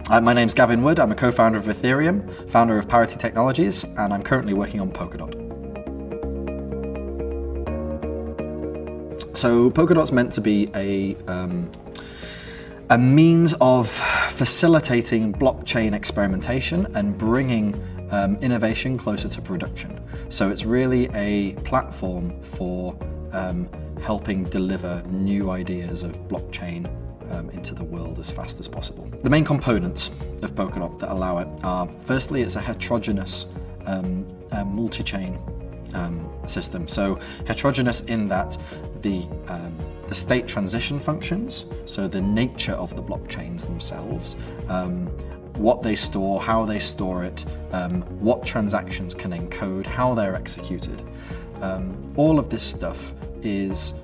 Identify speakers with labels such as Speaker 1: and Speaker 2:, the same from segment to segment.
Speaker 1: My name's Gavin Wood. I'm a co-founder of Ethereum, founder of Parity Technologies, and I'm currently working on Polkadot. So Polkadot's meant to be a means of facilitating blockchain experimentation and bringing innovation closer to production. So it's really a platform for helping deliver new ideas of blockchain into the world as fast as possible. The main components of Polkadot that allow it are, firstly, it's a heterogeneous multi-chain system. So heterogeneous in that the state transition functions, so the nature of the blockchains themselves, what they store, how they store it, what transactions can encode, how they're executed. All of this stuff is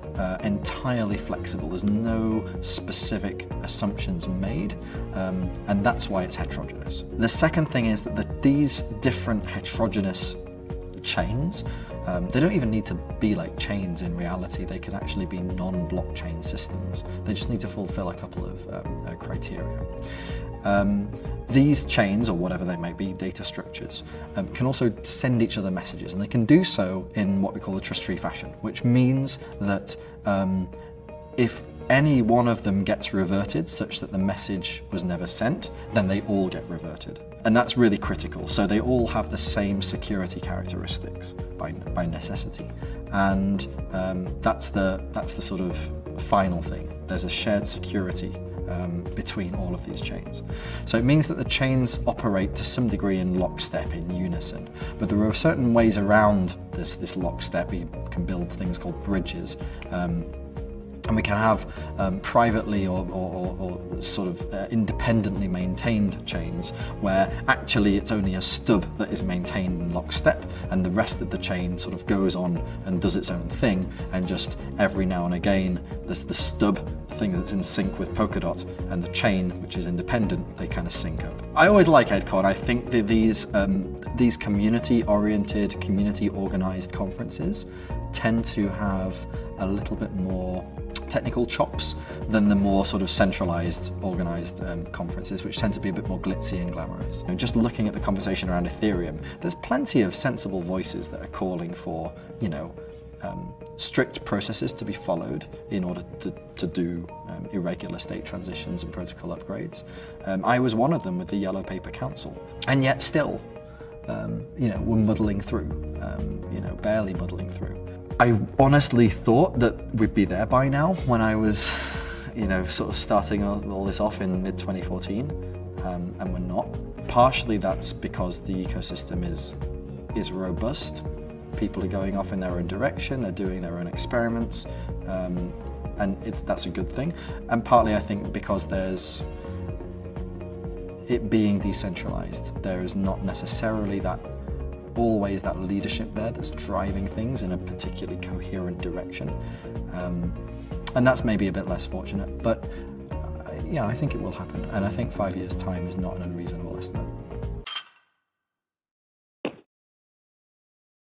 Speaker 1: entirely flexible. There's no specific assumptions made, and that's why it's heterogeneous. The second thing is that these different heterogeneous chains, they don't even need to be like chains in reality. They can actually be non-blockchain systems. They just need to fulfill a couple of criteria. These chains, or whatever they may be, data structures, can also send each other messages, and they can do so in what we call a trust-free fashion, which means that if any one of them gets reverted such that the message was never sent, then they all get reverted. And that's really critical. So they all have the same security characteristics by necessity. And that's the sort of final thing. There's a shared security between all of these chains. So it means that the chains operate to some degree in lockstep, in unison. But there are certain ways around this lockstep. You can build things called bridges. And we can have privately or sort of independently maintained chains where actually it's only a stub that is maintained in lockstep, and the rest of the chain sort of goes on and does its own thing, and just every now and again there's the stub thing that's in sync with Polkadot and the chain, which is independent, they kind of sync up. I always like EdCon. I think that these community-oriented, community-organized conferences tend to have a little bit more technical chops than the more sort of centralized, organized conferences, which tend to be a bit more glitzy and glamorous. Just looking at the conversation around Ethereum, there's plenty of sensible voices that are calling for, strict processes to be followed in order to do irregular state transitions and protocol upgrades. I was one of them with the Yellow Paper Council, and yet still, we're muddling through, barely muddling through. I honestly thought that we'd be there by now when I was, sort of starting all this off in mid-2014, and we're not. Partially that's because the ecosystem is robust. People are going off in their own direction, they're doing their own experiments, and that's a good thing. And partly I think because there's it being decentralized, there is not necessarily always that leadership there that's driving things in a particularly coherent direction. And that's maybe a bit less fortunate, but I think it will happen. And I think 5 years' time is not an unreasonable estimate.